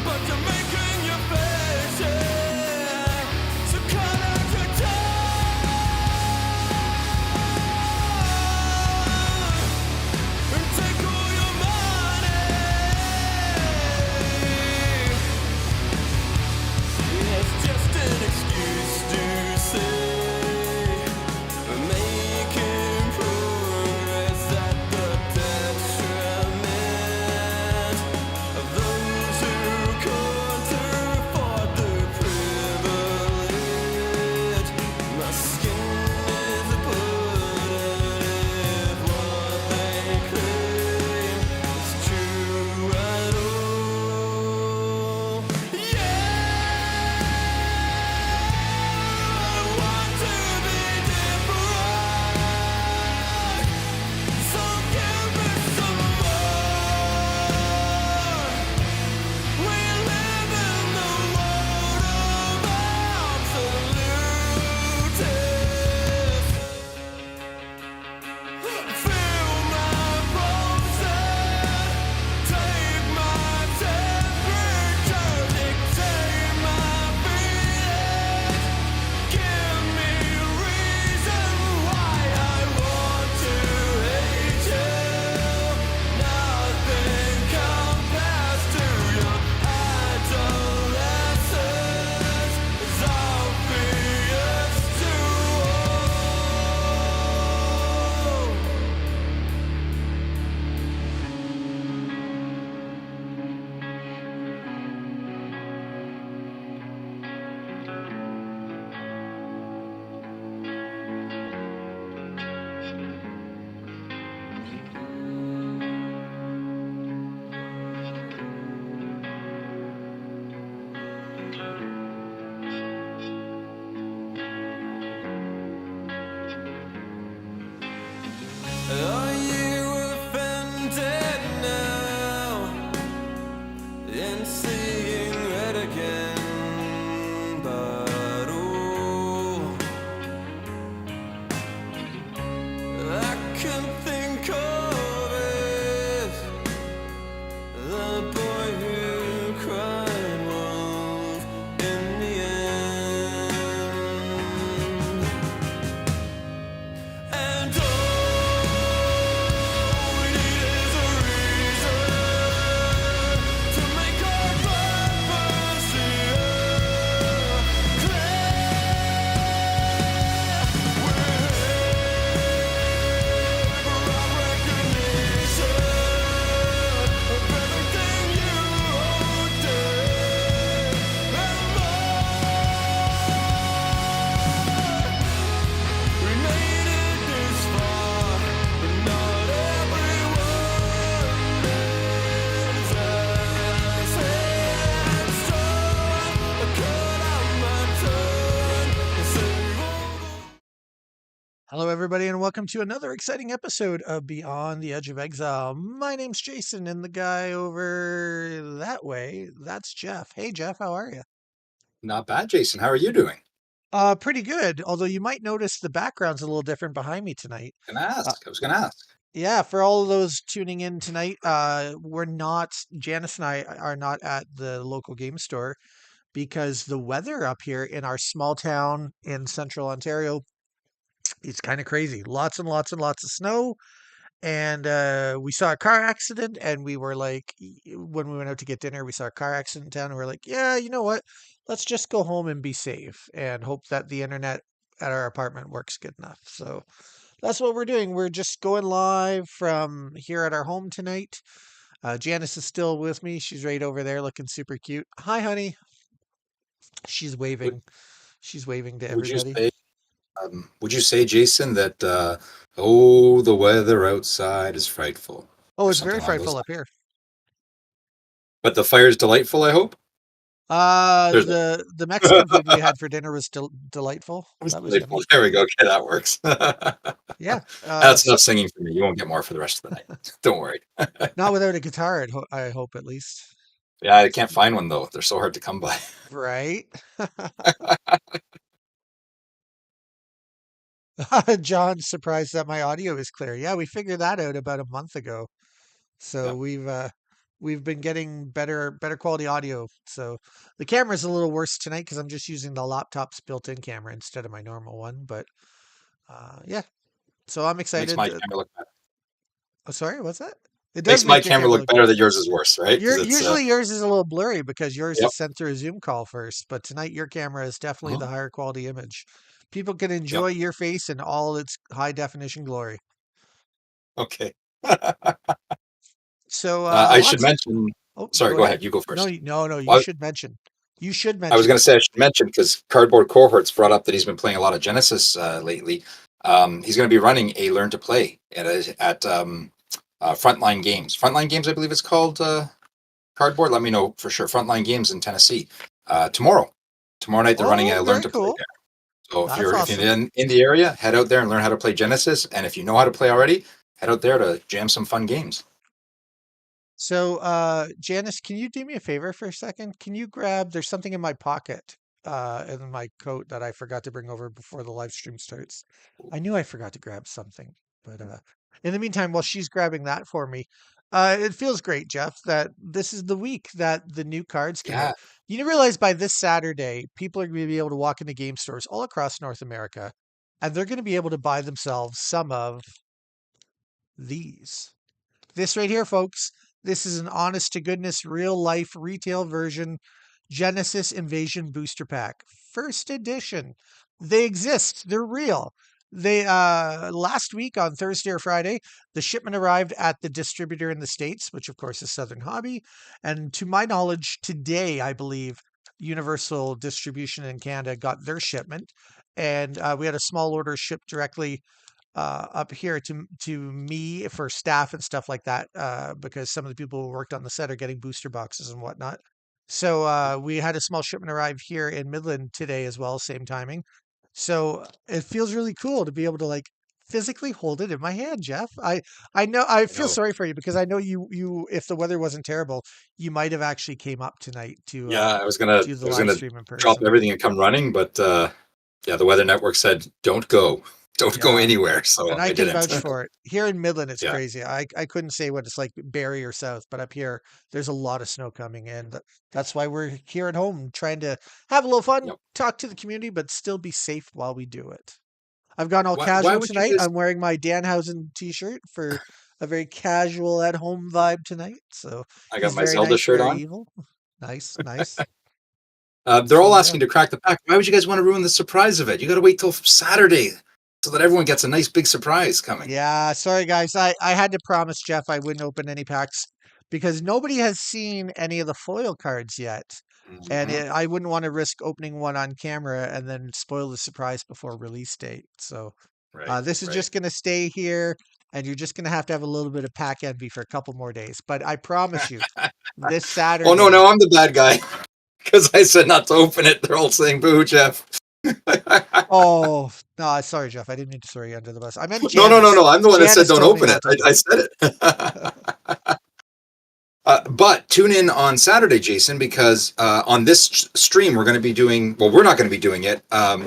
but you're making your faces. So cut out your tongue and take all your money. It's just an excuse to say making progress at the detriment of those who can't afford the privilege. My skin is a bullet if what they claim is true at all. Yeah, I want to be different, so give me some more. We live in the world of absolutes. Feel my pulses, take my temperature, dictate my feelings. Give me a reason why I want to hate you. Nothing compares to your adolescence. It's obvious to all. Are you offended now in seeing red again? But oh, I can think of it. The boy who cried wolf in the end. And all we need is a reason to make our purpose here clear. We're here for our recognition of everything you hold dear and more. We made it this far, but not everyone is as headstrong. I cut out my tongue and save all the Hello, everybody, and welcome to another exciting episode of Beyond the Edge of Exile. My name's Jason, and the guy over that way, that's Jeff. Hey, Jeff, how are you? Not bad, Jason. How are you doing? Pretty good. Although you might notice the background's a little different behind me tonight. Gonna Uh, ask. I was gonna ask. yeah, for all of those tuning in tonight, Janice and I are not at the local game store because the weather up here in our small town in central Ontario, it's kind of crazy. Lots and lots and lots of snow. And we saw a car accident, and we were like, when we went out to get dinner, we saw a car accident in town, and we are like, yeah, you know what? Let's just go home and be safe and hope that the internet at our apartment works good enough. So that's what we're doing. We're just going live from here at our home tonight. Janice is still with me. She's right over there looking super cute. Hi, honey. She's Would waving. She's waving to would you everybody. say would you say, Jason, that oh, the weather outside is frightful Oh, or it's something very along those frightful up lines? here. But the fire's delightful, I hope? There's The Mexican food we had for dinner was delightful. it's That was delightful. yummy. There we go. Okay, that works. Yeah. That's enough singing for me. You won't get more for the rest of the night. Don't worry. Not without a guitar, I hope at least. Yeah, I can't find one though. They're so hard to come by. Right? John's surprised that my audio is clear. Yeah, we figured that out about a month ago. So Yep. we've We've been getting better quality audio. So the camera's a little worse tonight because I'm just using the laptop's built-in camera instead of my normal one. But yeah, so I'm Makes excited. my camera look better. Oh, sorry, what's that? It does Makes my make your camera camera look look better better. that yours is worse, right? Because it's Usually yours is a little blurry because yours yep. is sent through a Zoom call first, but tonight your camera is definitely Uh-huh. the higher quality image. People can Yep. enjoy your face in all its high definition glory. Okay. So I should lots of mention. oh, Sorry, go go ahead. ahead. You go No, first. no, you Well, should mention. You should I was mention going to it. say I should mention because Cardboard Cohorts brought up that he's been playing a lot of Genesis lately. He's going to be running a Learn to Play at Frontline Games. Frontline Games, I believe it's called. Cardboard. Let me know for sure. Frontline Games in Tennessee tomorrow. Tomorrow night they're running Oh, a Learn very to Play cool. there. So That's if you're awesome. in the area, head out there and learn how to play Genesis. And if you know how to play already, head out there to jam some fun games. So, Janice, can you do me a favor for a second? Can you grab, there's something in my pocket, in my coat that I forgot to bring over before the live stream starts. I knew I forgot to grab something, but in the meantime, while she's grabbing that for me, it feels great, Jeff, that this is the week that the new cards come Yeah. out. You realize by this Saturday, people are going to be able to walk into game stores all across North America, and they're going to be able to buy themselves some of these. This right here, folks, this is an honest to goodness, real life retail version Genesis Invasion Booster Pack. First edition. They exist. They're real. They last week on Thursday or Friday, the shipment arrived at the distributor in the States, which of course is Southern Hobby. And to my knowledge, today, I believe, Universal Distribution in Canada got their shipment. And we had a small order shipped directly up here to me for staff and stuff like that because some of the people who worked on the set are getting booster boxes and whatnot. So we had a small shipment arrive here in Midland today as well, same timing. So it feels really cool to be able to like physically hold it in my hand, Jeff. I know I I feel know. sorry for you because I know you if the weather wasn't terrible, you might have actually came up tonight to Yeah, do the I was live gonna stream in drop person. everything and come running, but yeah, the Weather Network said don't go, don't go Yeah. anywhere. So And I I can didn't. vouch for it. Here in Midland, it's Yeah. crazy. I couldn't say what it's like Barrie or South, but up here, there's a lot of snow coming in. That's why we're here at home trying to have a little fun, Yep. talk to the community, but still be safe while we do it. I've gone all Why casual would you tonight. guys? I'm wearing my Danhausen t-shirt for a very casual at home vibe tonight. So I got he's my very Zelda nice, shirt very on. evil. Nice, nice. They're So all yeah. asking to crack the pack. Why would you guys want to ruin the surprise of it? You got to wait till Saturday so that everyone gets a nice big surprise coming. Yeah, sorry guys. I had to promise Jeff I wouldn't open any packs because nobody has seen any of the foil cards yet. And Hmm. I wouldn't want to risk opening one on camera and then spoil the surprise before release date. So Right, this is right. just going to stay here and you're just going to have a little bit of pack envy for a couple more days. But I promise you, this Oh no, Saturday. no, I'm the bad guy because I said not to open it. They're all saying boo, Jeff. Oh, no, sorry, Jeff. I didn't mean to throw you under the bus. I meant No, no, no, Janice. no. I'm the one that said Janice don't told me open it. not to open I it. said it. But tune in on Saturday, Jason, because on this stream we're going to be doing. Well, we're not going to be doing it.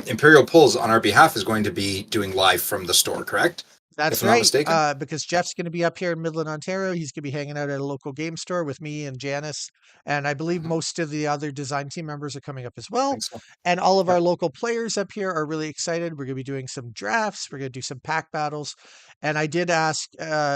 Imperial Pulls on our behalf is going to be doing live from the store. Correct? That's If I'm not right. mistaken. Because Jeff's going to be up here in Midland, Ontario. He's going to be hanging out at a local game store with me and Janice. And I believe Mhm. most of the other design team members are coming up as I well. think so. And all of our Yep. local players up here are really excited. We're going to be doing some drafts. We're going to do some pack battles. And I did ask,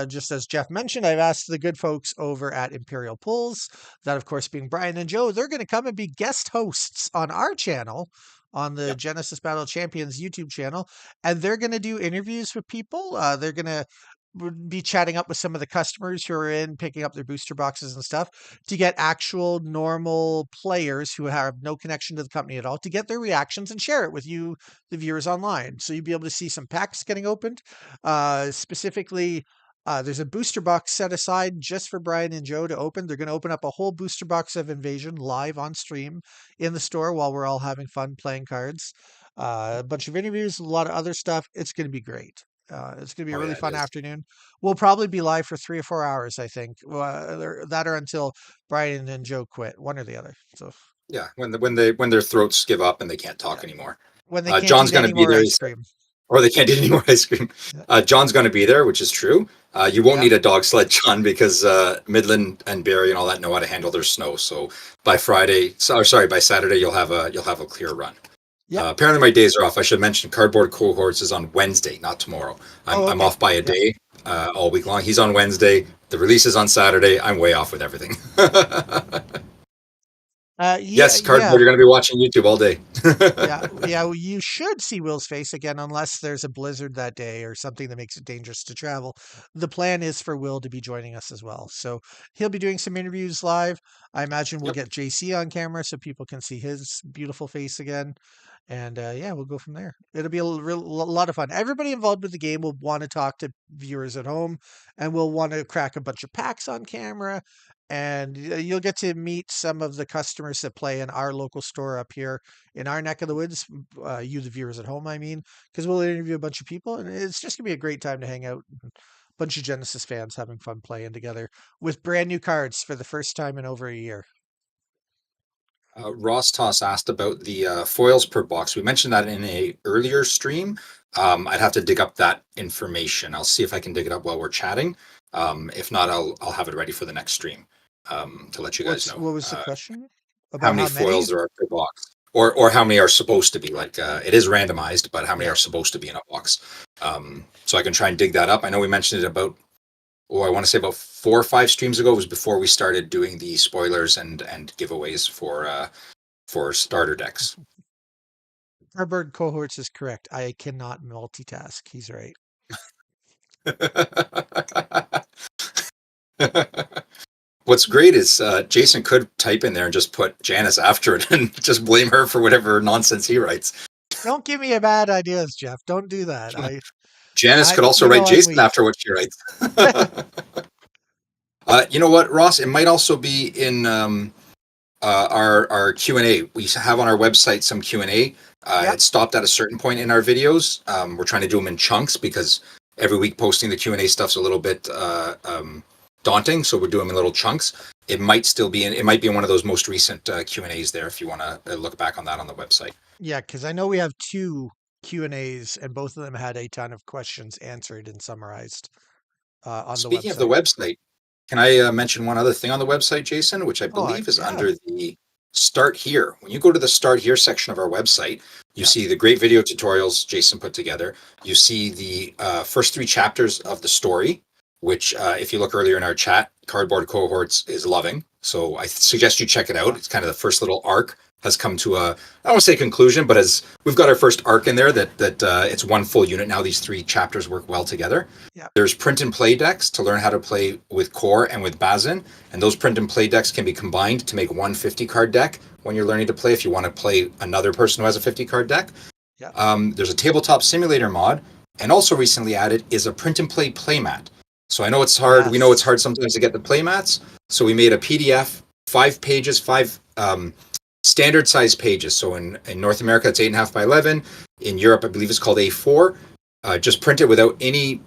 just as Jeff mentioned, I've asked the good folks over at Imperial Pulls, that of course being Brian and Joe, they're going to come and be guest hosts on our channel, on the Yep. Genesis Battle Champions YouTube channel. And they're going to do interviews with people. They're going to would be chatting up with some of the customers who are in picking up their booster boxes and stuff to get actual normal players who have no connection to the company at all to get their reactions and share it with you, the viewers online. So you'll be able to see some packs getting opened. Specifically, there's a booster box set aside just for Brian and Joe to open. They're going to open up a whole booster box of Invasion live on stream in the store while we're all having fun playing cards. A bunch of interviews, a lot of other stuff. It's going to be great. It's going to be a Oh really yeah, it fun is. afternoon. We'll probably be live for 3 or 4 hours, I think. That or until Brian and Joe quit, one or the other. So Yeah, when their throats give up and they can't yeah, talk anymore. when they can't John's eat going to any be more there. ice cream. or they can't eat any more ice cream. Yeah. John's going to be there, which is true. You won't Yep. need a dog sled, John, because Midland and Barrie and all that know how to handle their snow. So by by Saturday, you'll have a clear run. Yep. Apparently, my days are off. I should mention Cardboard Cohorts is on Wednesday, not tomorrow. I'm Oh, I'm okay. off by a Yep. day all week long. He's on Wednesday. The release is on Saturday. I'm way off with everything. Yeah. Yes, Yeah. Cardboard, you're going to be watching YouTube all day. Yeah. Well, you should see Will's face again, unless there's a blizzard that day or something that makes it dangerous to travel. The plan is for Will to be joining us as well. So he'll be doing some interviews live. I imagine we'll Yep. get JC on camera so people can see his beautiful face again. And yeah, we'll go from there. It'll be a lot of fun. Everybody involved with the game will want to talk to viewers at home, and we'll want to crack a bunch of packs on camera. And you'll get to meet some of the customers that play in our local store up here in our neck of the woods. You, the viewers at home, I mean, because we'll interview a bunch of people, and it's just gonna be a great time to hang out. And a bunch of Genesis fans having fun playing together with brand new cards for the first time in over a year. Ross Toss asked about the foils per box. We mentioned that in a earlier stream. I'd have to dig up that information. I'll see if I can dig it up while we're chatting. If not, I'll have it ready for the next stream to let you guys know What was the question how about many how many? foils there are per box, or how many are supposed to be. Like it is randomized, but how many Yeah. are supposed to be in a box? So I can try and dig that up. I know we mentioned it about I want to say about 4 or 5 streams ago. It was before we started doing the spoilers and giveaways for starter decks. Harburg cohorts is correct. I cannot multitask. He's right. What's great is Jason could type in there and just put Janice after it and just blame her for whatever nonsense he writes. Don't give me bad ideas, Jeff. Don't do that. Janice could also You write know, I'm Jason weak. after what she writes. You know what, Ross? It might also be in our Q&A. We have on our website some Q&A. Yep. It stopped at a certain point in our videos. We're trying to do them in chunks because every week posting the Q&A stuff's a little bit daunting, so we're doing them in little chunks. It might still be it might be in one of those most recent Q&As there if you want to look back on that on the website. Yeah, because I know we have two Q&As, and both of them had a ton of questions answered and summarized on the Speaking of the website. website, can I mention one other thing on the website, Jason, which I Oh, believe is yeah. under the Start Here. When you go to the Start Here section of our website, you Yeah. see the great video tutorials Jason put together. You see the first 3 chapters of the story, which, if you look earlier in our chat, Cardboard Cohorts is loving. So I suggest you check it out. It's kind of the first little arc has come to I don't want to say conclusion, but as we've got our first arc in there that it's one full unit now. These 3 chapters work well together. Yeah. There's print and play decks to learn how to play with Core and with Bazin, and those print and play decks can be combined to make one 50-card deck when you're learning to play. If you want to play another person who has a 50-card deck, Yeah. There's a tabletop simulator mod, and also recently added is a print and play playmat. So I know it's hard. We know it's Yes. hard sometimes to get the playmats. So we made a PDF, 5 pages, 5 standard size pages. So in North America, it's 8.5 by 11. In Europe, I believe it's called A4. Just print it without any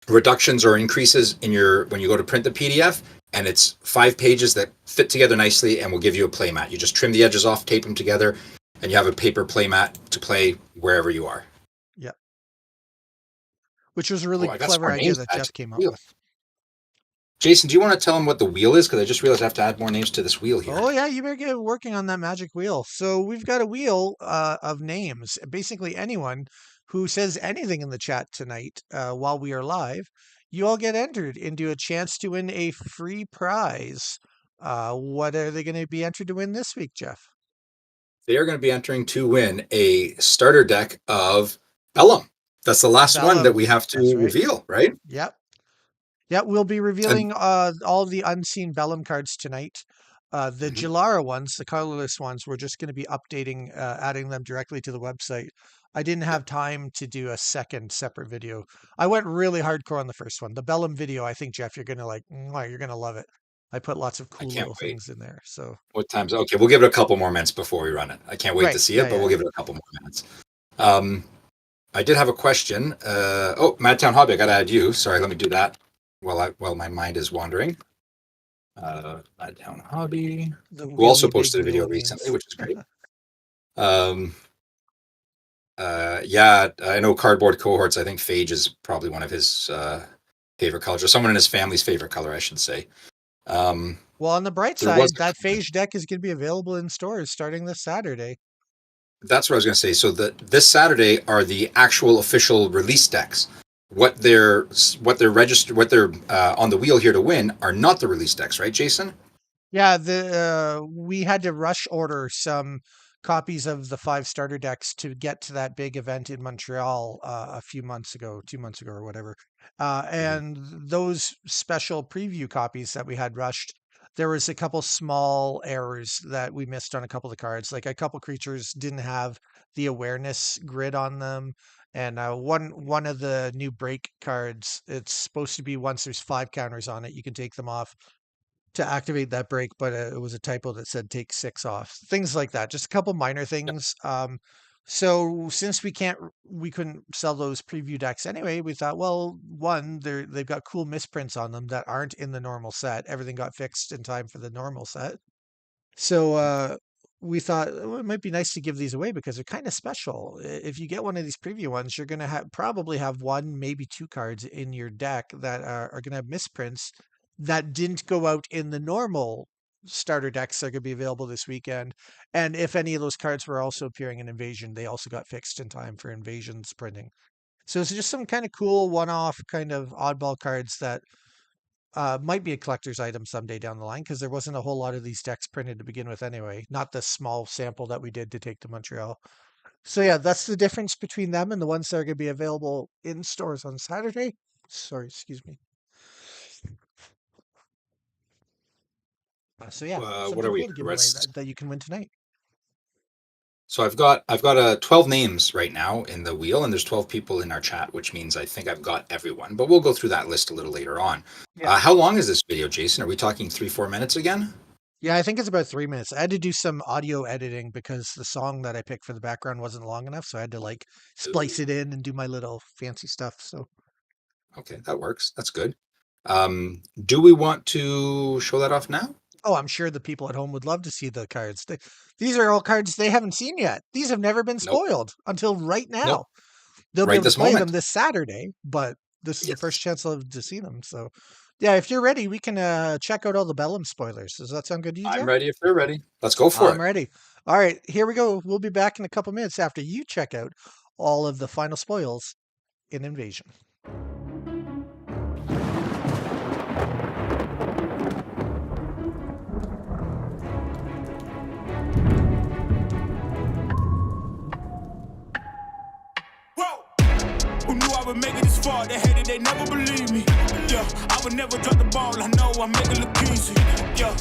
reductions or increases in when you go to print the PDF. And it's 5 pages that fit together nicely and will give you a playmat. You just trim the edges off, tape them together, and you have a paper playmat to play wherever you are. Yeah. Which was a really I got some clever more idea names that to add Jeff to came the up wheel. with. Jason, do you want to tell them what the wheel is? Because I just realized I have to add more names to this wheel here. Oh yeah, you better get working on that magic wheel. So we've got a wheel of names. Basically, anyone who says anything in the chat tonight while we are live, you all get entered into a chance to win a free prize. What are they going to be entered to win this week, Jeff? They are going to be entering to win a starter deck of Vellum. That's the last one that Vellum. we have to That's right. reveal, right? Yep. Yeah, we'll be And revealing all of the unseen Vellum cards tonight. The mhm, Gelara ones, the colorless ones, we're just going to be updating, adding them directly to the website. I didn't yeah, have time to do a second separate video. I went really hardcore on the first one. The Vellum video, I think, Jeff, you're going to like, you're going to love it. I put lots of I cool can't little wait. things in there. So, What time's okay? We'll give it a couple more minutes before we run it. I can't wait to right. see Yeah, it, but yeah, we'll yeah. give it a couple more minutes. I did have a question. Madtown Hobby, I got to add you. Sorry, let me do that while my mind is wandering. Madtown Hobby, The who also really big posted a wheel video of recently, names. which is great. Um, Yeah, I know cardboard cohorts. I think Phage is probably one of his favorite colors, or someone in his family's favorite color, I should say. Well, on the bright There was side, that Phage deck is going to be available in stores starting this Saturday. That's what I was going to say. So this Saturday are the actual official release decks. What they're registered, what they're on the wheel here to win are not the release decks, right, Jason? Yeah, we had to rush order some copies of the 5 starter decks to get to that big event in Montreal a few months ago, 2 months ago or whatever. And those special preview copies that we had rushed, there was a couple small errors that we missed on a couple of the cards. Like a couple creatures didn't have the awareness grid on them. And one of the new break cards, it's supposed to be once there's 5 counters on it, you can take them off to activate that break, but it was a typo that said take 6 off. Things like that, just a couple minor things. So since we couldn't sell those preview decks anyway, we thought, well, one, they've got cool misprints on them that aren't in the normal set. Everything got fixed in time for the normal set. So we thought it might be nice to give these away because they're kind of special. If you get one of these preview ones, you're going to probably have 1, maybe 2 cards in your deck that are going to have misprints that didn't go out in the normal starter decks that are going to be available this weekend. And if any of those cards were also appearing in Invasion, they also got fixed in time for Invasion's printing. So it's just some kind of cool one-off kind of oddball cards that might be a collector's item someday down the line, because there wasn't a whole lot of these decks printed to begin with anyway. Not the small sample that we did to take to Montreal. So yeah, that's the difference between them and the ones that are going to be available in stores on Saturday. Sorry, excuse me. So yeah, What something are we? cool to give away that you can win tonight. So I've got 12 names right now in the wheel, and there's 12 people in our chat, which means I think I've got everyone. But we'll go through that list a little later on. Yeah. How long is this video, Jason? Are we talking 3-4 minutes again? Yeah, I think it's about 3 minutes. I had to do some audio editing because the song that I picked for the background wasn't long enough, so I had to like splice it in and do my little fancy stuff. So Okay, that works. That's good. Do we want to show that off now? oh, I'm sure the people at home would love to see the cards. These are all cards they haven't seen yet. These have never been Nope. spoiled until right now. Nope. They'll be Right able to this play them moment. this Saturday, but this is the Yes. first chance to see them. So yeah, if you're ready, we can check out all the Bellum spoilers. Does that sound good to you, Jeff? I'm ready if they're ready. Let's go for I'm it. ready. All right, here we go. We'll be back in a couple minutes after you check out all of the final spoils in Invasion. Whoa! Who knew I would make it this far? They hated, they never believe me. Yeah, I would never drop the ball. I know I make it look easy. Yeah,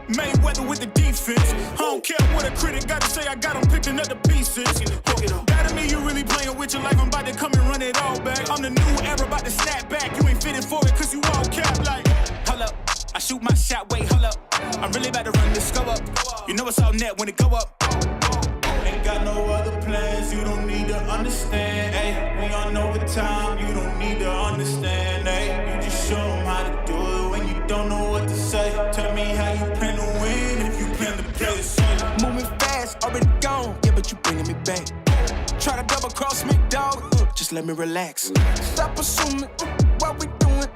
Mayweather with the defense. I don't care what a critic got to say. I got them picking up the pieces. That to me, you really playing with your life. I'm about to come and run it all back. I'm the new era, about to snap back. You ain't fitting for it, cause you all cap like. Hold up, I shoot my shot. Wait, hold up. I'm really about to run this go up. You know it's all net when it go up. Ain't got no other plans, you don't need to understand, ayy. We on overtime, you don't need to understand, ayy. You just show them how to do it when you don't know what to say. Tell me how you plan to win if you plan to play the same. Moving fast, already gone, yeah, but you bringing me back. Try to double cross me, dog, just let me relax. Stop assuming what we doing.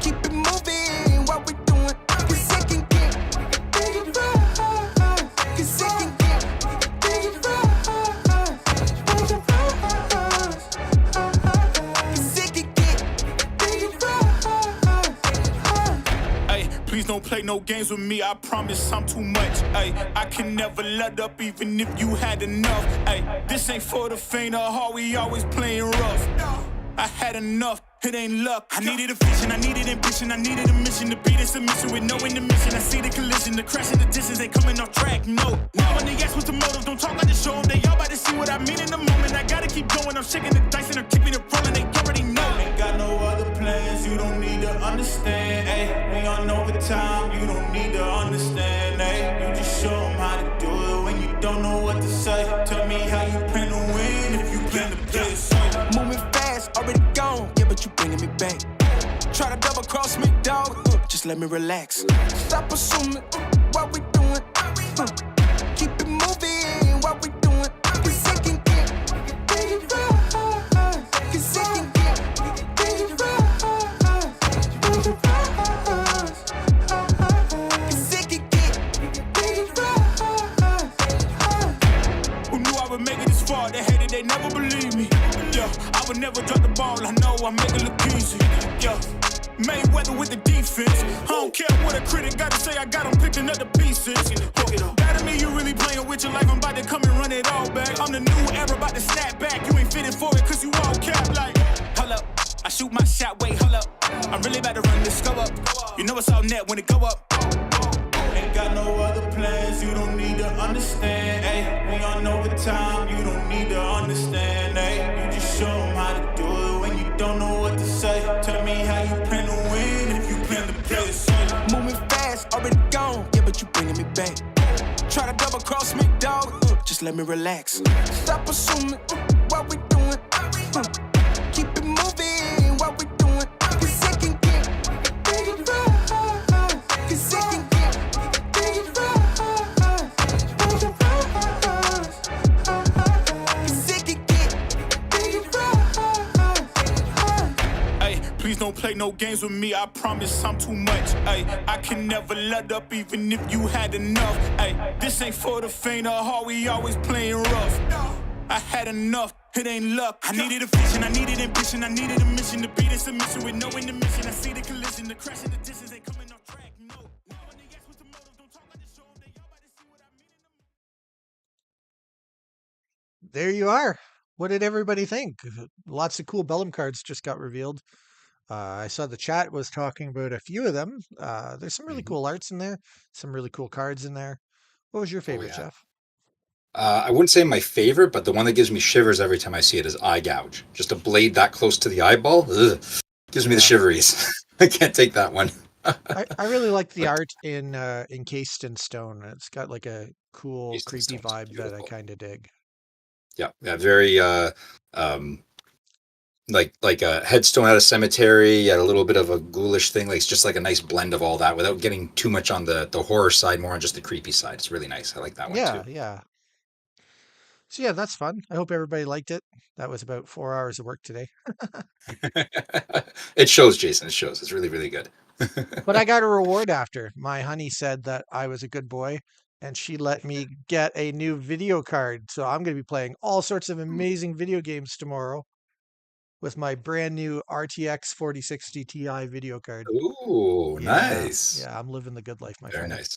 Keep it moving, what we doing. Cause it can get dangerous. Cause it can get dangerous. Cause it can get dangerous. Ayy, please don't play no games with me, I promise I'm too much. Ayy, I can never let up even if you had enough. Ayy, this ain't for the faint of heart, we always playing rough. I had enough, it ain't luck. I needed a vision, I needed ambition, I needed a mission to beat a submission with no intermission. I see the collision, the crash in the distance, ain't coming off track, no. Now when they ask what's the motive, don't talk, I just show them. They all about to see what I mean in the moment. I gotta keep going, I'm shaking the dice and they're keeping it rolling, they already know. Ain't got no other plans, you don't need to understand, ayy. We on overtime, you don't need to understand, ayy. You just show them how to do it when you don't know what to say. Tell me how you plan to win if you plan to play the same. Moving fast, already gone, yeah, but you bringing me back. Try to double cross me, dog, just let me relax. Stop assuming what we doing. Keep it moving, what we doing. Cause it can get never believe me. Yeah, I would never drop the ball. I know I make it look easy. Yeah, Mayweather with the defense. I don't care what a critic gotta say. I got him picking up the pieces. That to me, you really playing with your life. I'm about to come and run it all back. I'm the new era, about to snap back. You ain't fitting for it, cause you all cap like. Hold up, I shoot my shot, wait, hold up. I'm really about to run this go up. You know it's all net when it go up. Ain't got no other plans, you don't need to understand, ayy. We on overtime, you don't need to understand, ayy. You just show them how to do it when you don't know what to say. Tell me how you plan to win if you plan to play the same. Moving fast, already gone, yeah, but you bringing me back. Try to double cross me, dog, just let me relax. Stop assuming what we doing. Keep it moving, what we doing. Cause it can get dangerous. Cause it can get dangerous. Cause it can get dangerous. Ay, please don't play no games with me. I promise I'm too much. Ay, I can never let up even if you had enough. Ay, this ain't for the faint of heart. We always playing rough. I had enough, it ain't luck. I needed a vision, I needed ambition, I needed a mission to beat in submission with no intermission. I see the collision, the crash and the distance ain't coming off track. No, now when they ask what's the motive, don't talk, I just show them they all about to see what I mean in the There you are. What did everybody think? Lots of cool Bellum cards just got revealed. I saw the chat was talking about a few of them. There's some really cool arts in there, some really cool cards in there. What was your favorite, yeah. Jeff? I wouldn't say my favorite, but the one that gives me shivers every time I see it is Eye Gouge. Just a blade that close to the eyeball, gives me the shiveries. I can't take that one. I really like the art in Encased in Stone. It's got like a cool, Encased in creepy Stone's vibe that I beautiful. kind of dig. Yeah, very like a headstone at a cemetery, a little bit of a ghoulish thing. Like it's just like a nice blend of all that without getting too much on the horror side, more on just the creepy side. It's really nice. I like that one Yeah, too. yeah. So yeah, that's fun. I hope everybody liked it. That was about 4 hours of work today. It shows, Jason. It shows. It's really, really good. But I got a reward after. My honey said that I was a good boy and she let me get a new video card. So I'm going to be playing all sorts of amazing video games tomorrow with my brand new RTX 4060 Ti video card. Ooh, Yeah, nice. yeah, I'm living the good life, my Very friend. nice.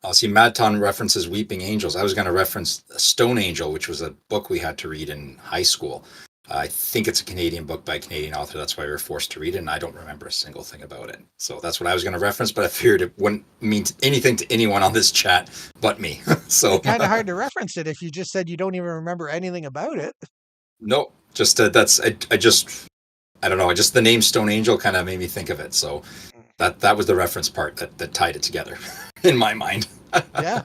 I'll see Madton references Weeping Angels. I was going to reference Stone Angel, which was a book we had to read in high school. I think it's a Canadian book by a Canadian author. That's why we were forced to read it, and I don't remember a single thing about it. So that's what I was going to reference, but I figured it wouldn't mean anything to anyone on this chat but me. So Kind of hard to reference it if you just said you don't even remember anything about it. no, just I don't know. Just the name Stone Angel kind of made me think of it. So that was the reference part that tied it together in my mind. Yeah.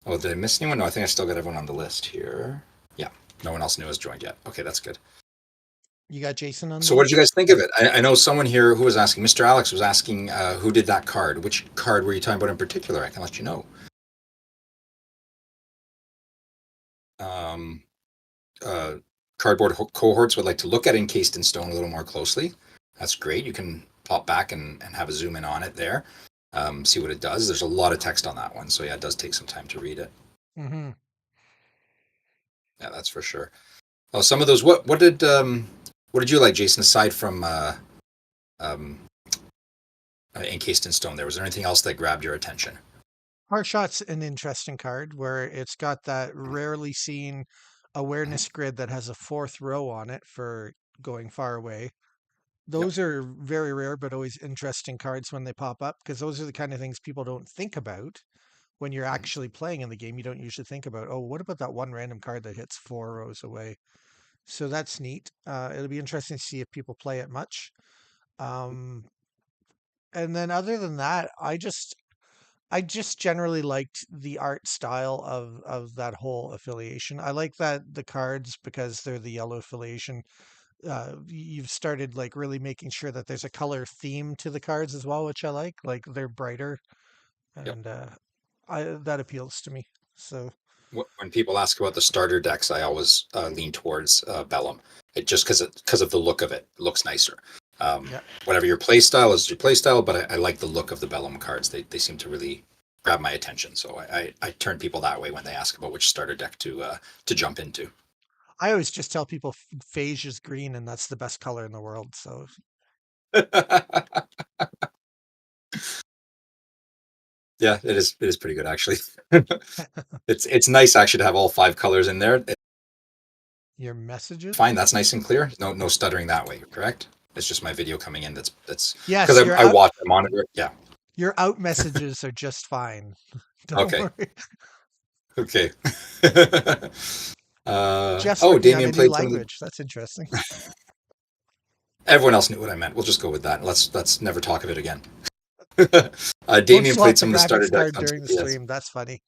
Oh, did I miss anyone? No, I think I still got everyone on the list here. Yeah, no one else new has joined yet. Okay, that's good. You got Jason on. So what did you guys think of it? I know someone here who was asking, Mr. Alex was asking who did that card. Which card were you talking about in particular? I can let you know. Cardboard cohorts would like to look at Encased in Stone a little more closely. That's great. You can pop back and have a zoom in on it there. See what it does. There's a lot of text on that one. So yeah, it does take some time to read it. Mm-hmm. Yeah, that's for sure. Oh, some of those, what did you like, Jason, aside from Encased in Stone there? Was there anything else that grabbed your attention? Heartshot's an interesting card where it's got that rarely seen awareness grid that has a fourth row on it for going far away. Those are very rare, but always interesting cards when they pop up, because those are the kind of things people don't think about when you're actually playing in the game. You don't usually think about, oh, what about that one random card that hits 4 rows away? So that's neat. It'll be interesting to see if people play it much. And then other than that, I just generally liked the art style of that whole affiliation. I like that the cards, because they're the yellow affiliation, you've started like really making sure that there's a color theme to the cards as well, which I like. Like they're brighter, and that appeals to me. So when people ask about the starter decks, I always lean towards Bellum. It just because of the look of it, looks nicer. Whatever your play style is, your play style. But I like the look of the Bellum cards. They seem to really grab my attention. So I turn people that way when they ask about which starter deck to jump into. I always just tell people phage is green and that's the best color in the world. So Yeah, it is. It is pretty good actually. It's nice actually to have all 5 colors in there. your messages? Fine, that's nice and clear. No stuttering that way. Correct. It's just my video coming in. That's because Yes, I watch the monitor. Yeah. your out messages are just fine. Don't Okay. worry. Okay. Jeff's Oh, working on a Damien new played some of the. language. That's interesting. Everyone else knew what I meant. We'll just go with that. Let's never talk of it again. Won't Damien swap played the some of the starter graphics decks card on during the TPS. stream. That's funny.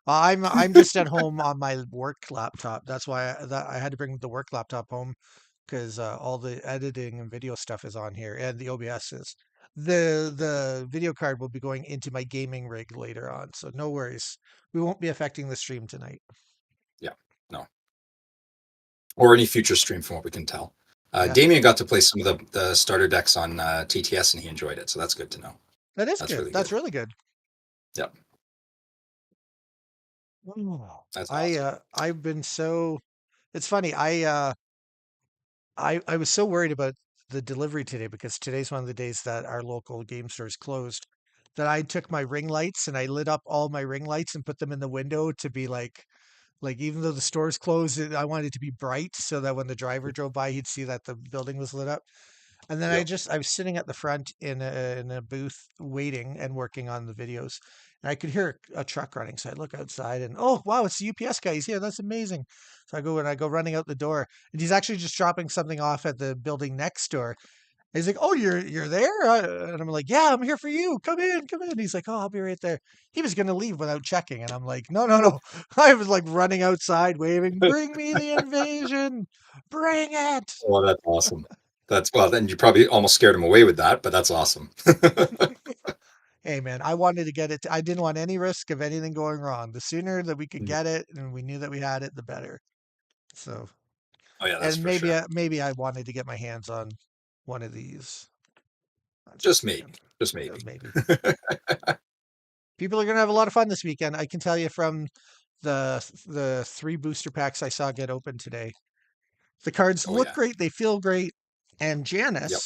I'm just at home on my work laptop. That's why I had to bring the work laptop home because all the editing and video stuff is on here, and the OBS is. The video card will be going into my gaming rig later on, so no worries. We won't be affecting the stream tonight. Yeah, no, or any future stream from what we can tell. Yeah. Damien got to play some of the starter decks on TTS and he enjoyed it, so that's good to know. That is That's good. really That's good. really good. Yep, Oh, that's awesome. I've been so. It's funny. I was so worried about the delivery today because today's one of the days that our local game store is closed. That I took my ring lights and I lit up all my ring lights and put them in the window to be like even though the store's closed, I wanted it to be bright so that when the driver drove by, he'd see that the building was lit up. And then Yep. I was sitting at the front in a booth waiting and working on the videos. And I could hear a truck running. So I look outside and oh wow, it's the UPS guy. He's here. That's amazing. So I go running out the door. And he's actually just dropping something off at the building next door. And he's like, "Oh, you're there?" And I'm like, "Yeah, I'm here for you. Come in, come in." He's like, "Oh, I'll be right there." He was gonna leave without checking, and I'm like, "No, no, no." I was like running outside, waving, "Bring me the invasion, bring it." Oh, that's awesome. That's well, then you probably almost scared him away with that, but that's awesome. Hey man, I wanted to get it. I didn't want any risk of anything going wrong. The sooner that we could get it and we knew that we had it, the better. So, Oh yeah, that's and for sure. maybe I wanted to get my hands on one of these. I'm Just just maybe. saying. Just Yeah, maybe. maybe. People are gonna have a lot of fun this weekend. I can tell you from the 3 booster packs I saw get opened today. The cards Oh look yeah. great, they feel great, and Yep.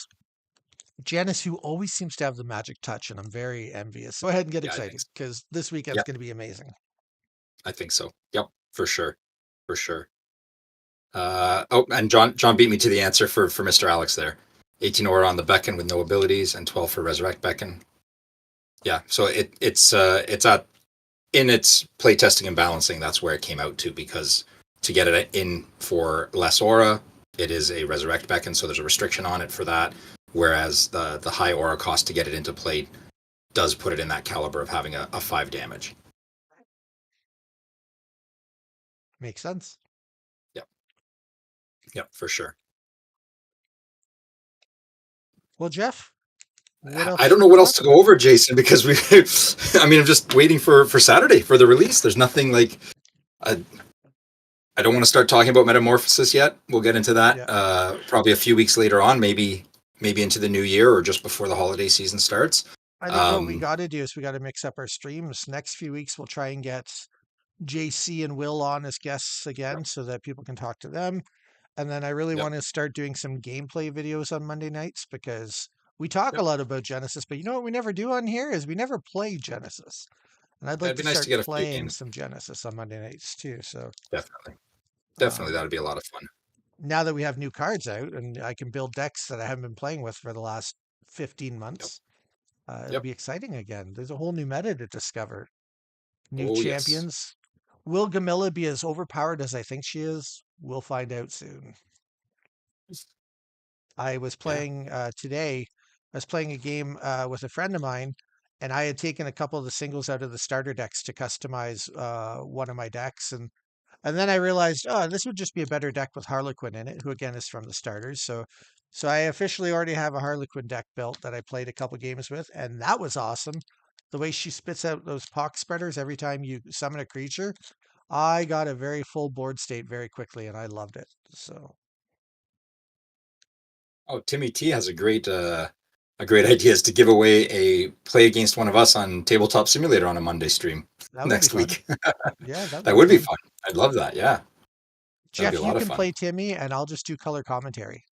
Janice, who always seems to have the magic touch, and I'm very envious. Go ahead and get Yeah, I think excited so. because this weekend's Yeah, going to be amazing. I think so. Yep, for sure. For sure. Oh, and John beat me to the answer for Mr. Alex there. 18 aura on the beacon with no abilities and 12 for resurrect beacon. Yeah, so it's at in its playtesting and balancing, that's where it came out to, because to get it in for less aura, it is a resurrect beacon, so there's a restriction on it for that. Whereas the high aura cost to get it into play does put it in that caliber of having a 5 damage. Makes sense. Yep. Yep, for sure. Well, Jeff, what else I don't should know we what else talk to go about? over, Jason, because I mean, I'm just waiting for Saturday for the release. There's nothing like, I don't want to start talking about Metamorphosis yet. We'll get into that Yeah, probably a few weeks later on, maybe into the new year or just before the holiday season starts. I think what we got to do is we got to mix up our streams. Next few weeks, we'll try and get JC and Will on as guests again so that people can talk to them. And then I really Yep. want to start doing some gameplay videos on Monday nights because we talk a Yep. lot about Genesis, but you know what we never do on here is we never play Genesis. And I'd like It'd to be nice to start get a few playing games. some Genesis on Monday nights too. So Definitely. Definitely. um, That'd be a lot of fun. now that we have new cards out and I can build decks that I haven't been playing with for the last 15 Yep. months, it'll Yep. be exciting again. There's a whole new meta to discover. New Oh, yes. champions. Will Gamilla be as overpowered as I think she is? We'll find out soon. I was Yeah. playing today. I was playing a game with a friend of mine, and I had taken a couple of the singles out of the starter decks to customize one of my decks, and then I realized, oh, this would just be a better deck with Harlequin in it, who again is from the starters. So I officially already have a Harlequin deck built that I played a couple games with, and that was awesome. The way she spits out those pox spreaders every time you summon a creature, I got a very full board state very quickly, and I loved it. So Oh, Timmy T has a a great idea is to give away a play against one of us on Tabletop Simulator on a Monday stream That would be next fun. week. Yeah, that That would would be be fun. I'd love that. Yeah, that'd be Jeff, a you lot of can fun. play Timmy, and I'll just do color commentary.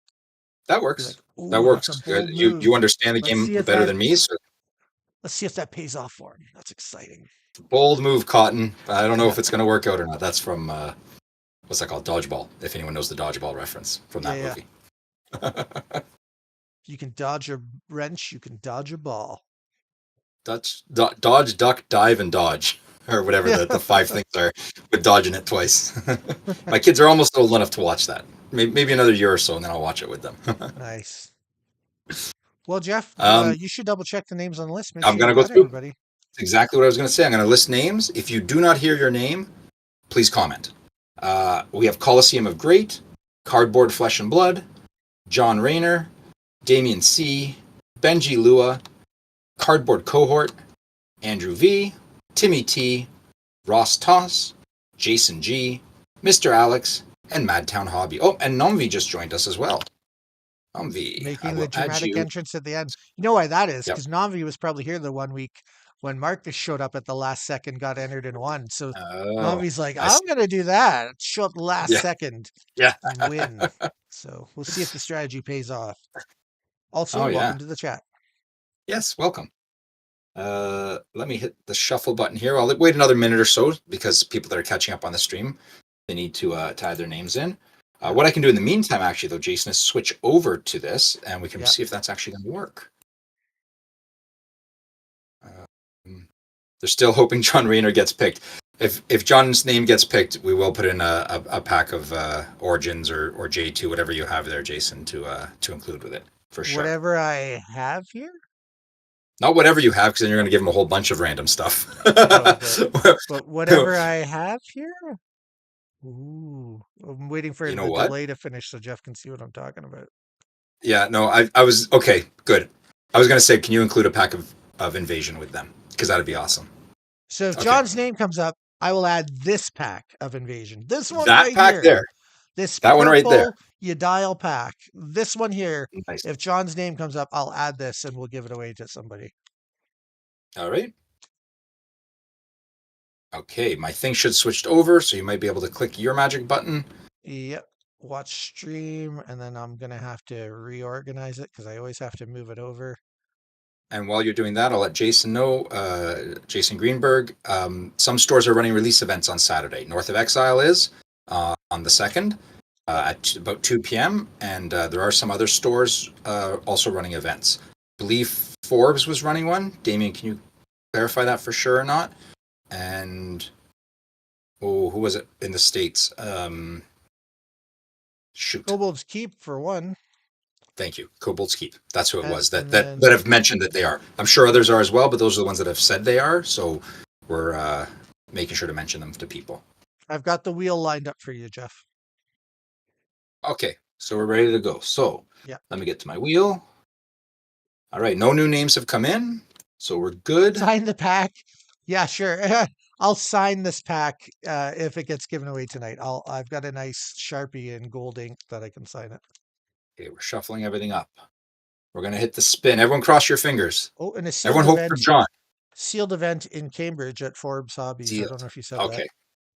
That Be works. like, That "Ooh, that's a works. Good. bold You move. understand the Let's game see if better that than me. So let's see if that pays off for him. That's exciting." bold move, Cotton. I don't know Yeah, if it's going to work out or not. That's from what's that called? Dodgeball. If anyone knows the Dodgeball reference from that yeah. movie. If you can dodge a wrench, you can dodge a ball. Dodge, duck, dive, and dodge, or whatever Yeah, the 5 things are, with dodging it twice. My kids are almost old enough to watch that. Maybe another year or so, and then I'll watch it with them. nice. Well, Jeff, um, you should double check the names on the list. Make I'm sure going you to go got through. everybody. Exactly what I was going to say. I'm going to list names. If you do not hear your name, please comment. We have Coliseum of Great, Cardboard Flesh and Blood, John Rayner, Damien C., Benji Lua, Cardboard Cohort, Andrew V., Timmy T., Ross Toss, Jason G., Mr. Alex, and Madtown Hobby. Oh, and Nomvi just joined us as well. Nomvi, I Making will the add dramatic you. entrance at the end. You know why that is? Yep. Because Navi was probably here the one week when Marcus showed up at the last second, got entered and won. So Oh, Navi's like, I I'm see. gonna do that. Show up last Yeah, second yeah. and win. So we'll see if the strategy pays off. Also, Oh, yeah. welcome to the chat. Yes, welcome. Let me hit the shuffle button here. I'll wait another minute or so because people that are catching up on the stream, they need to add their names in. What I can do in the meantime, actually, though, Jason, is switch over to this, and we can see if that's actually going to work. They're still hoping John Rayner gets picked. If John's name gets picked, we will put in a pack of Origins or J2, whatever you have there, Jason, to include with it, for sure. Whatever I have here? Not whatever you have, because then you're going to give him a whole bunch of random stuff. But whatever I have here? Ooh, I'm waiting for You know the what? delay to finish so Jeff can see what I'm talking about. Yeah, no, I was okay. Good. I was gonna say, can you include a pack of Invasion with them? Because that'd be awesome. So if Okay. John's name comes up, I will add this pack of Invasion. This one That right pack here. there. This That one right there. You dial pack. This one here. Nice. If John's name comes up, I'll add this and we'll give it away to somebody. All right. Okay, my thing should switched over, so you might be able to click your magic button. Yep. Watch stream, and then I'm gonna have to reorganize it because I always have to move it over. And while you're doing that, I'll let Jason know, Jason Greenberg. Some stores are running release events on Saturday. North of Exile is on the 2nd at about 2 p.m. And there are some other stores also running events. I believe Forbes was running one. Damien, can you clarify that for sure or not? And, who was it in the States? Shoot. Kobold's Keep for one. Thank you. Kobold's Keep. That's who it was that then- have mentioned that they are. I'm sure others are as well, but those are the ones that have said they are. So we're making sure to mention them to people. I've got the wheel lined up for you, Jeff. Okay. So we're ready to go. So let me get to my wheel. All right. No new names have come in. So we're good. Sign the pack. Yeah, sure. I'll sign this pack if it gets given away tonight. I've got a nice Sharpie in gold ink that I can sign it. Okay, we're shuffling everything up. We're gonna hit the spin. Everyone cross your fingers. Oh, and a sealed Everyone hope event. for John. Sealed event in Cambridge at Forbes Hobbies. Sealed. I don't know if you said Okay. that.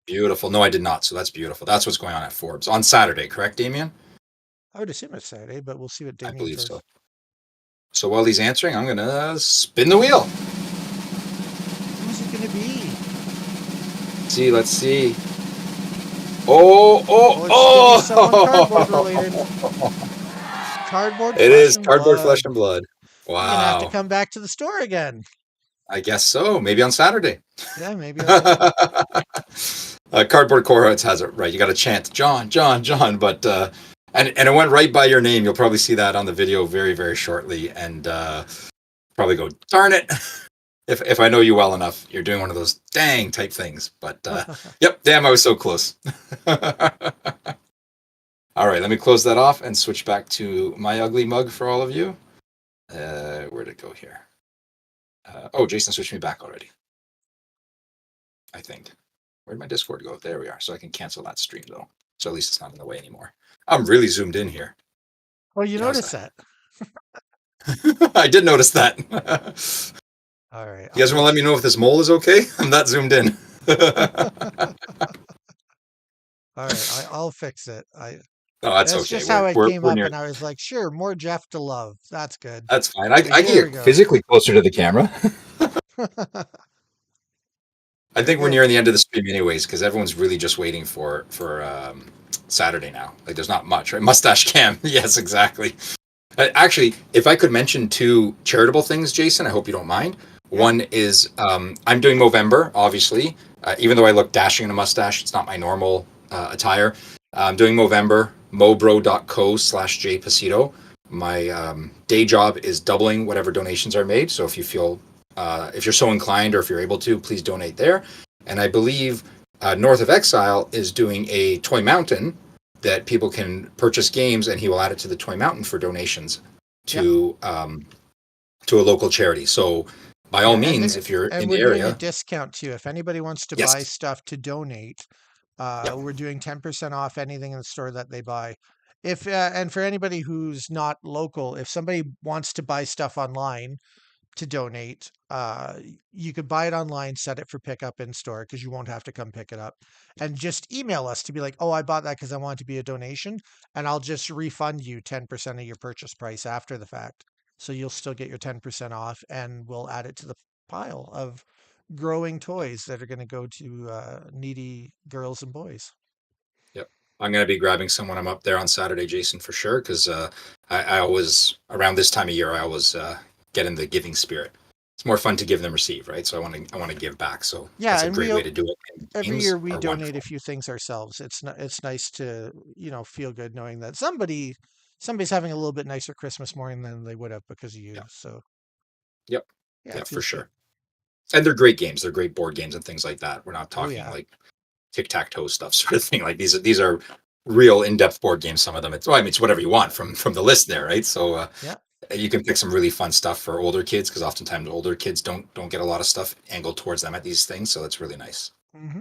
Beautiful. No, I did not. So that's beautiful. That's what's going on at Forbes on Saturday, correct, Damien? I would assume it's Saturday, but we'll see what Damien I believe says. so. So while he's answering, I'm gonna spin the wheel. Who's it going to be? Let's see. Oh! It's gonna be someone cardboard related. Cardboard. It is Cardboard Flesh and Blood. You're gonna have to Wow. come back to the store again. I guess so. Maybe on Saturday. Yeah, maybe. Cardboard Cohorts has it right. You got to chant John, John, John, but and it went right by your name. You'll probably see that on the video very, very shortly, and probably go, darn it. If I know you well enough, you're doing one of those dang type things. But yep, damn, I was so close. All right, let me close that off and switch back to my ugly mug for all of you. Where'd it go here? Jason switched me back already. I think. Where'd my Discord go? There we are. So I can cancel that stream though. So at least it's not in the way anymore. I'm really zoomed in here. Oh, you noticed that? I did notice that. All right. You guys want to let me know if this mole is okay? I'm not zoomed in. All right. I'll fix it. No, that's That's okay. just how it came We're up, near. and I was like, sure, more Jeff to love. That's good. That's fine. I can There we get go. physically closer to the camera. I think we're Good. nearing the end of the stream, anyways, because everyone's really just waiting for Saturday now. Like, there's not much, right? Mustache Cam. Yes, exactly. Actually, if I could mention two charitable things, Jason, I hope you don't mind. Yeah. One is I'm doing Movember, obviously. Even though I look dashing in a mustache, it's not my normal attire. I'm doing Movember, mobro.co/jpacito. My day job is doubling whatever donations are made. So if you feel, if you're so inclined or if you're able to, please donate there. And I believe North of Exile is doing a Toy Mountain that people can purchase games, and he will add it to the Toy Mountain for donations to to a local charity. So by all Yeah, means, if you're and in we're the doing a area, discount too. If anybody wants to buy yes, stuff to donate, yep, we're doing 10% off anything in the store that they buy. If and for anybody who's not local, if somebody wants to buy stuff online to donate, you could buy it online, set it for pickup in store because you won't have to come pick it up, and just email us to be like, oh, I bought that because I want it to be a donation, and I'll just refund you 10% of your purchase price after the fact. So you'll still get your 10% off, and we'll add it to the pile of growing toys that are going to go to needy girls and boys. yep. I'm going to be grabbing someone. I'm up there on Saturday, Jason, for sure, because I always around this time of year I always get in the giving spirit. It's more fun to give than receive, right? So I want to give back. So Yeah, that's a and great way to do it. And every games year we are donate wonderful. a few things ourselves. It's nice to feel good knowing that somebody's having a little bit nicer Christmas morning than they would have because of you. Yeah, So yep, yeah, yeah, it for feels good. sure. And they're great games. They're great board games and things like that. We're not Oh talking yeah, like tic-tac-toe stuff sort of thing. Like these are real in-depth board games. Some of them. It's, well, I mean, it's whatever you want from the list there, right? So yeah, you can pick some really fun stuff for older kids, because oftentimes older kids don't get a lot of stuff angled towards them at these things. So that's really nice. hmm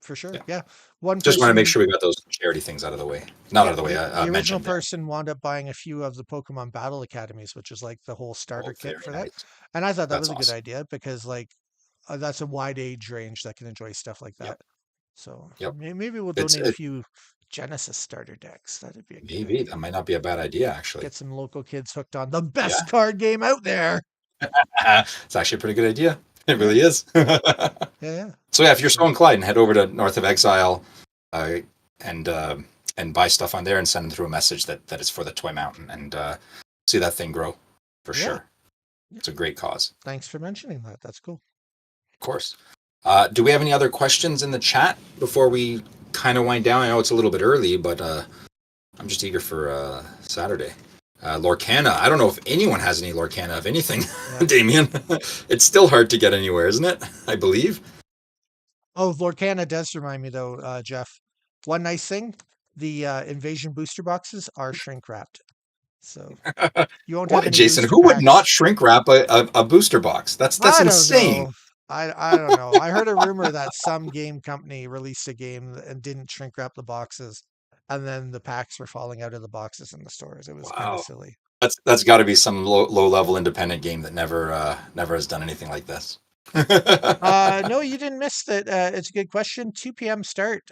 for sure. Yeah. Yeah, one Just want to make person. sure we got those charity things out of the way. Not out Yeah, of the way. the original Mentioned there. person wound up buying a few of the Pokemon Battle Academies, which is like the whole Oh, starter kit very for that. nice. And I thought that That's was a good awesome. idea because like that's a wide age range that can enjoy stuff like Yep. that. So Yep. maybe we'll It's donate a few Genesis starter decks. That'd be a good maybe idea. that might not be a bad idea, actually. Get some local kids hooked on the Yeah. best card game out there. It's actually a pretty good idea. It Yeah, really is. yeah, yeah. So yeah, if you're so So inclined, head over to North of Exile, uh, and uh, and buy stuff on there and send them through a message that it's for the Toy Mountain, and see that thing grow for yeah, sure. It's a great cause, thanks for mentioning that. That's cool. of course. Do we have any other questions in the chat before we kind of wind down? I know it's a little bit early, but I'm just eager for Saturday. Lorcana. I don't know if anyone has any Lorcana of anything, Yeah. Damien. It's still hard to get anywhere, isn't it? I believe. Oh, Lorcana does remind me though, Jeff. One nice thing: the invasion booster boxes are shrink wrapped, so you won't have Why, any Jason? booster Who would not packs. shrink wrap a booster box? That's I don't insane. know. I don't know. I heard a rumor that some game company released a game and didn't shrink wrap the boxes, and then the packs were falling out of the boxes in the stores. It was kind of Wow. silly. That's got to be some low level independent game that never has done anything like this. No, you didn't miss that. It's a good question. 2 p.m. start.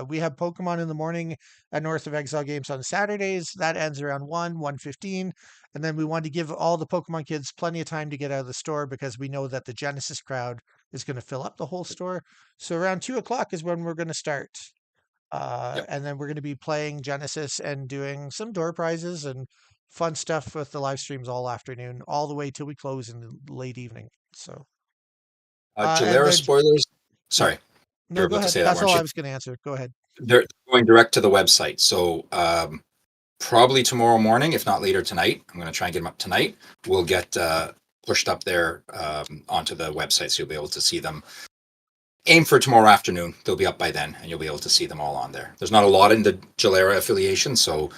We have Pokemon in the morning at North of Exile Games on Saturdays. That ends around 1:15. And then we want to give all the Pokemon kids plenty of time to get out of the store because we know that the Genesis crowd is going to fill up the whole store. So around 2 o'clock is when we're going to start. Yep. And then we're going to be playing Genesis and doing some door prizes and fun stuff with the live streams all afternoon, all the way till we close in the late evening. So, and Jalera then, spoilers. yeah. Sorry, you No, were go about to ahead. say that, That's all weren't I you? was going to answer. Go ahead. They're going direct to the website. So probably tomorrow morning, if not later tonight. I'm going to try and get them up tonight. We'll get pushed up there onto the website, so you'll be able to see them. Aim for tomorrow afternoon. They'll be up by then, and you'll be able to see them all on there. There's not a lot in the Jalera affiliation, so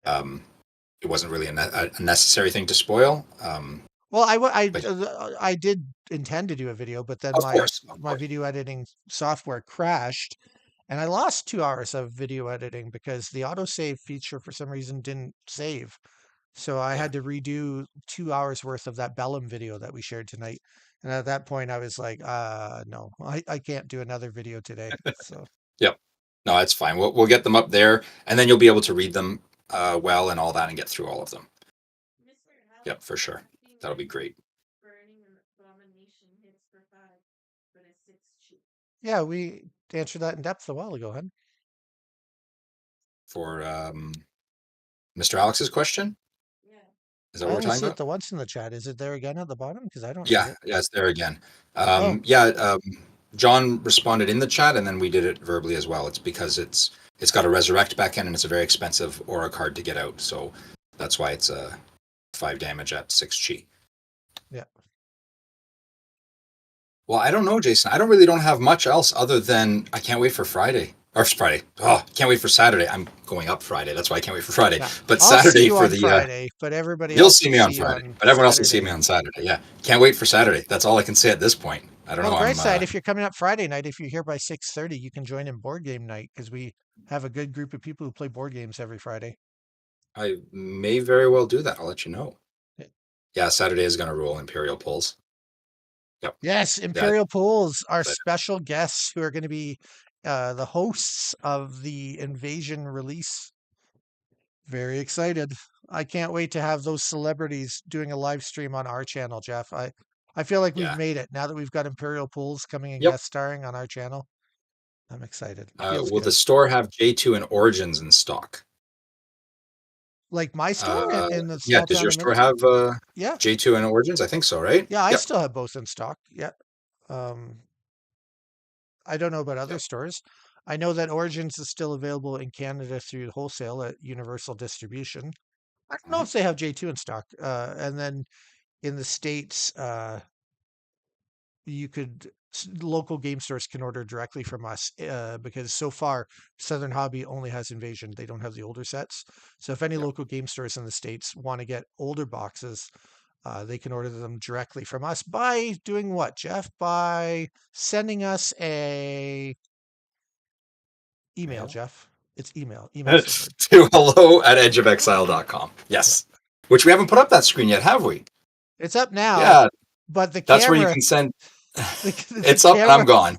Yeah. it wasn't really a necessary thing to spoil. Well, But I did intend to do a video, but then of course, of my course. video editing software crashed, and I lost 2 hours of video editing because the autosave feature for some reason didn't save. So I had to redo 2 hours worth of that Bellum video that we shared tonight. And at that point, I was like, no, I can't do another video today. So Yep. No, that's fine. We'll get them up there, and then you'll be able to read them well and all that, and get through all of them. Yep, for sure. That'll be great. yeah, we answered that in depth a while ago, huh? For Mr. Alex's question, is that I what we're only talking see it about? the once in the chat. Is it there again at the bottom? Because I don't see Yeah, it. yeah, it's there again. Oh, John responded in the chat, and then we did it verbally as well. It's because it's got a resurrect back end, and it's a very expensive aura card to get out. So that's why it's a 5 damage at 6 chi. yeah. Well, I don't know, Jason. I don't have much else other than I can't wait for Friday. Or Friday. Oh, can't wait for Saturday. I'm going up Friday. That's why I can't wait for Friday. Yeah. But I'll see Saturday you for on the Friday, but everybody you'll else see will me on see you Friday. on But everyone else will see Saturday. me on Saturday. Yeah. Can't wait for Saturday. That's all I can say at this point. I don't Well, know. the bright side, if you're coming up Friday night, if you're here by 6:30, you can join in board game night because we have a good group of people who play board games every Friday. I may very well do that. I'll let you know. Yeah. Yeah, Saturday is gonna rule Imperial Pulls. Yep. Yes, Yeah. Imperial Pools are But special guests who are going to be the hosts of the Invasion release. Very excited. I can't wait to have those celebrities doing a live stream on our channel, Jeff. I feel like we've yeah. made it now that we've got Imperial Pools coming and Yep. guest starring on our channel. I'm excited. Feels Will the good. store have J2 and Origins in stock? Like my store in the Yeah, small does town your of store Minnesota? have Yeah. J2 and Origins? I think so, right? Yeah, I Yep. still have both in stock. Yeah. Um, I don't know about other Yep. stores. I know that Origins is still available in Canada through wholesale at Universal Distribution. I don't know Mhm. if they have J2 in stock. And then in the States, you could local game stores can order directly from us because so far Southern Hobby only has Invasion. They don't have the older sets. So if any Yep. local game stores in the States want to get older boxes, they can order them directly from us by doing what, Jeff? By sending us a email, Mail. Jeff. It's email. Email's the word. To hello@edgeofexile.com. Yes. Which we haven't put up that screen yet, have we? It's up now, Yeah, but the that's where you camera, can send. the It's up and I'm camera, gone.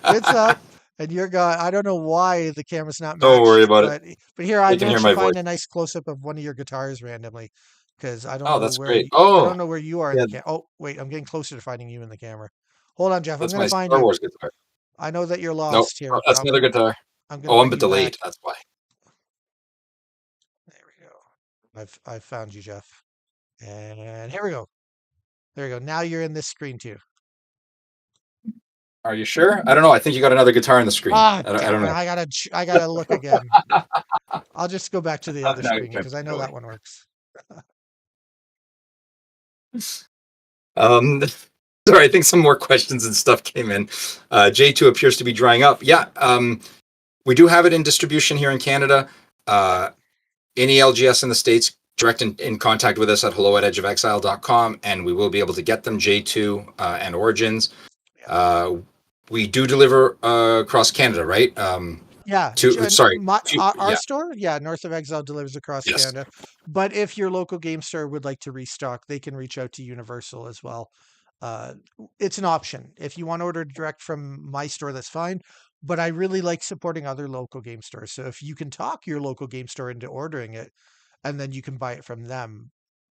it's up, and you're gone. I don't know why the camera's not Don't worry matched, about it. but here I They can hear managed to my find voice. a nice close up of one of your guitars randomly, because I don't Oh, know that's where great. I Oh, don't know where you are in yeah, the Oh, wait, I'm getting closer to finding you in the camera. Hold on, Jeff. I'm that's gonna my find Star you. Wars guitar. I know that you're Nope, lost oh, here, but that's another guitar. I'm gonna Oh, I'm a bring bit you back. delayed. That's why. There we go. I've found you, Jeff. And here we go. There we go. Now you're in this screen too. Are you sure? I don't know. I think you got another guitar on the screen. Ah, I damn don't it. know. I gotta look again. I'll just go back to the other No, you screen can't because I know go that away. one works. Um, sorry, I think some more questions and stuff came in. J2 appears to be drying up. Yeah, we do have it in distribution here in Canada. Any LGS in the States, direct in contact with us at hello@edgeofexile.com, and we will be able to get them J2 and Origins. We do deliver across Canada, right? Yeah, Sorry. our Yeah. store, yeah, North of Exile delivers across Yes. Canada. But if your local game store would like to restock, they can reach out to Universal as well. It's an option. If you want to order direct from my store, that's fine. But I really like supporting other local game stores. So if you can talk your local game store into ordering it, and then you can buy it from them,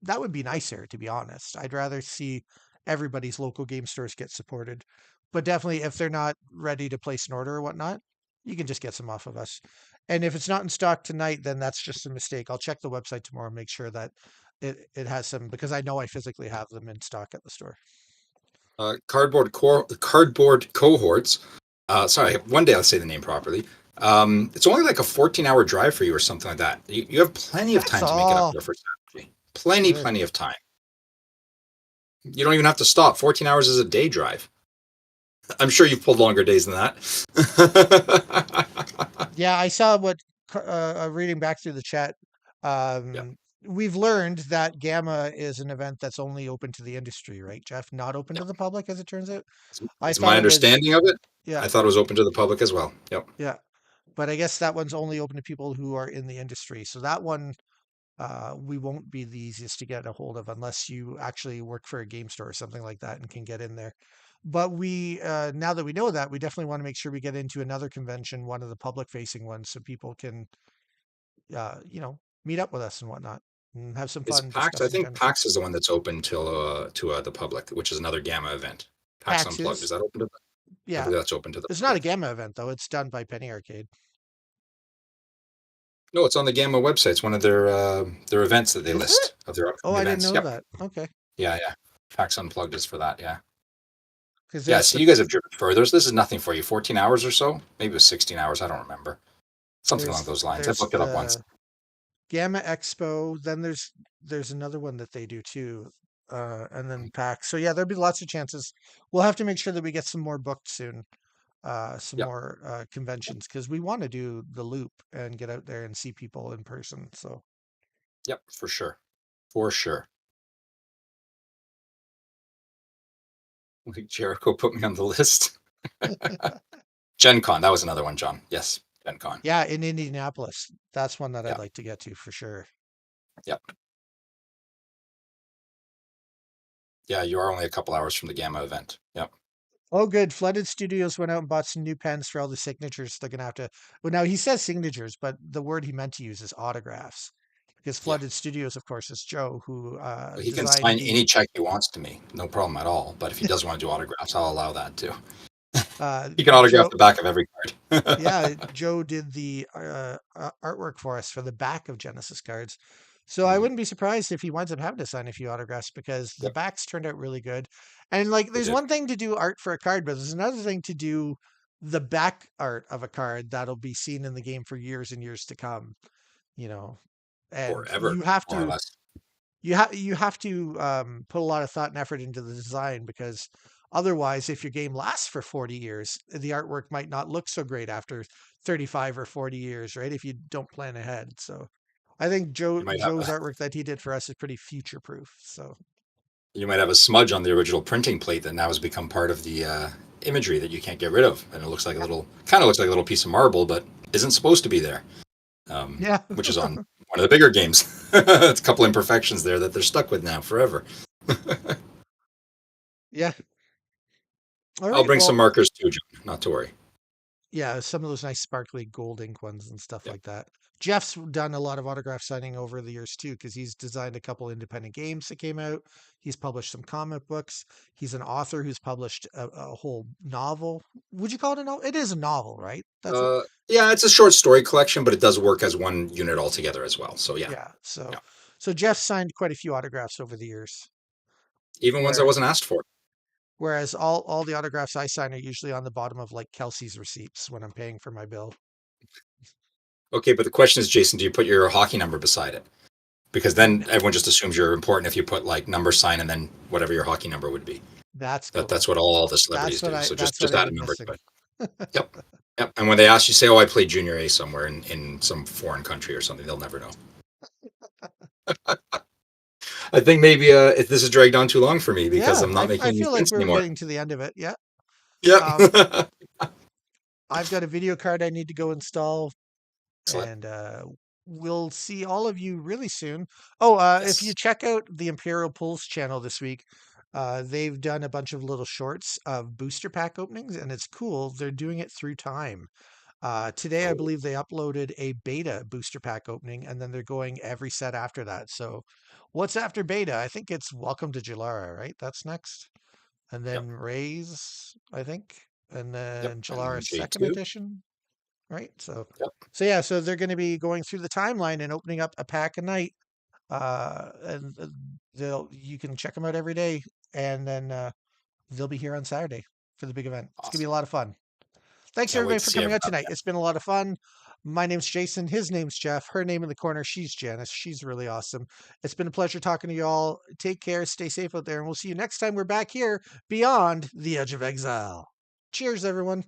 that would be nicer, to be honest. I'd rather see everybody's local game stores get supported. But definitely, if they're not ready to place an order or whatnot, you can just get some off of us. And if it's not in stock tonight, then that's just a mistake. I'll check the website tomorrow and make sure that it has some because I know I physically have them in stock at the store. Cardboard cohorts. Sorry, one day I'll say the name properly. It's only like a 14-hour drive for you or something like that. You have plenty of That's time to make it up all. there for Saturday. Good. Plenty of time. You don't even have to stop. 14 hours is a day drive. I'm sure you've pulled longer days than that. Yeah, I saw what reading back through the chat. Yeah. We've learned that Gamma is an event that's only open to the industry, right, Jeff? Not open to the public, as it turns out. I It's my thought it was, understanding of it. yeah, I thought it was open to the public as well. Yep. yeah. But I guess that one's only open to people who are in the industry. So that one, we won't be the easiest to get a hold of unless you actually work for a game store or something like that and can get in there. But we, now that we know that, we definitely want to make sure we get into another convention, one of the public facing ones, so people can, meet up with us and whatnot and have some Is fun PAX? I discussing think Genesis. PAX is the one that's open till to the public, which is another Gamma event. PAX PAX Unplugged, is is, that open to? I yeah, believe that's open to the it's not a public. Gamma event though. It's done by Penny Arcade. No, it's on the Gamma website. It's one of their events that they Is it? list of their Oh, upcoming I didn't events. know Yep. that. Okay. Yeah, yeah. PAX Unplugged is for that. Yeah. Because Yeah. there's So the you guys have driven further. So this is nothing for you. 14 hours or so. Maybe it was 16 hours. I don't remember. Something along those lines. I've there's looked it up once. the Gamma Expo. Then there's another one that they do too. And then PAX. So yeah, there'll be lots of chances. We'll have to make sure that we get some more booked soon. Some Yep. more conventions because we want to do the loop and get out there and see people in person. So Yep. For sure. For sure. Like Jericho put me on the list. Gen Con. That was another one, John. Yes. Gen Con. yeah, in Indianapolis, that's one that I'd Yeah. like to get to for sure. Yep. Yeah. You are only a couple hours from the Gamma event. Yep. Oh, good. Flooded Studios went out and bought some new pens for all the signatures. They're gonna have to. Well, now he says signatures, but the word he meant to use is autographs, because Yeah. Flooded Studios, of course, is Joe who He can designed sign the any check he wants to me. No problem at all. But if he does want to do autographs, I'll allow that too. He can autograph Joe. the back of every card. Yeah, Joe did the artwork for us for the back of Genesis cards. So I Mhm. wouldn't be surprised if he winds up having to sign a few autographs because the Yep, backs turned out really good. And like, they there's did. one thing to do art for a card, but there's another thing to do the back art of a card that'll be seen in the game for years and years to come, you know. And Forever, more or less. you have to put a lot of thought and effort into the design because otherwise, if your game lasts for 40 years, the artwork might not look so great after 35 or 40 years, right? If you don't plan ahead. So I think You might have Joe's a artwork that he did for us is pretty future proof. So you might have a smudge on the original printing plate that now has become part of the imagery that you can't get rid of, and it looks like a yeah. little, kind of looks like a little piece of marble, but isn't supposed to be there. Yeah. Which is on one of the bigger games. It's a couple imperfections there that they're stuck with now forever. Yeah. All I'll right. bring some Well, markers too, John. Not to worry. yeah, some of those nice sparkly gold ink ones and stuff Yep. like that. Jeff's done a lot of autograph signing over the years too, because he's designed a couple independent games that came out. He's published some comic books. He's an author who's published a whole novel. Would you call it a novel? It is a novel, right? That's what. Yeah, it's a short story collection, but it does work as one unit altogether as well. So yeah, Yeah. So, yeah. so Jeff signed quite a few autographs over the years. Even ones I Where, wasn't asked for. whereas all the autographs I sign are usually on the bottom of like Kelsey's receipts when I'm paying for my bill. Okay, but the question is, Jason, do you put your hockey number beside it? Because then N- everyone just assumes you're important if you put like number sign and then whatever your hockey number would be. That's That's cool. what all the celebrities do. So That's what just I add a went number to missing. it. Yep. Yep. And when they ask you, say, "Oh, I played junior A somewhere in some foreign country or something," they'll never know. I think maybe if this has dragged on too long for me because Yeah, I'm not I making any feel like sense we're anymore. getting to the end of it. Yeah. Um, Yep. I've got a video card I need to go install, Excellent. and we'll see all of you really soon. Oh, if you Yes. check out the Imperial Pulse channel this week, they've done a bunch of little shorts of booster pack openings, and it's cool. They're doing it through time. Today, I Oh, believe they uploaded a beta booster pack opening, and then they're going every set after that. So, what's after beta? I think it's Welcome to Jalara, right? That's next. And yep. then Rays, I think, and Yep. then And Jalara second J2. edition, right? So, Yep. yeah, so they're going to be going through the timeline and opening up a pack a night. And they'll you can check them out every day, and then they'll be here on Saturday for the big event. It's gonna be a Awesome. lot of fun. Thanks Can't wait everybody to for see coming everyone out out tonight. there. It's been a lot of fun. My name's Jason. His name's Jeff. Her name in the corner. She's Janice. She's really awesome. It's been a pleasure talking to you all. Take care. Stay safe out there. And we'll see you next time we're back here beyond the edge of exile. Cheers, everyone.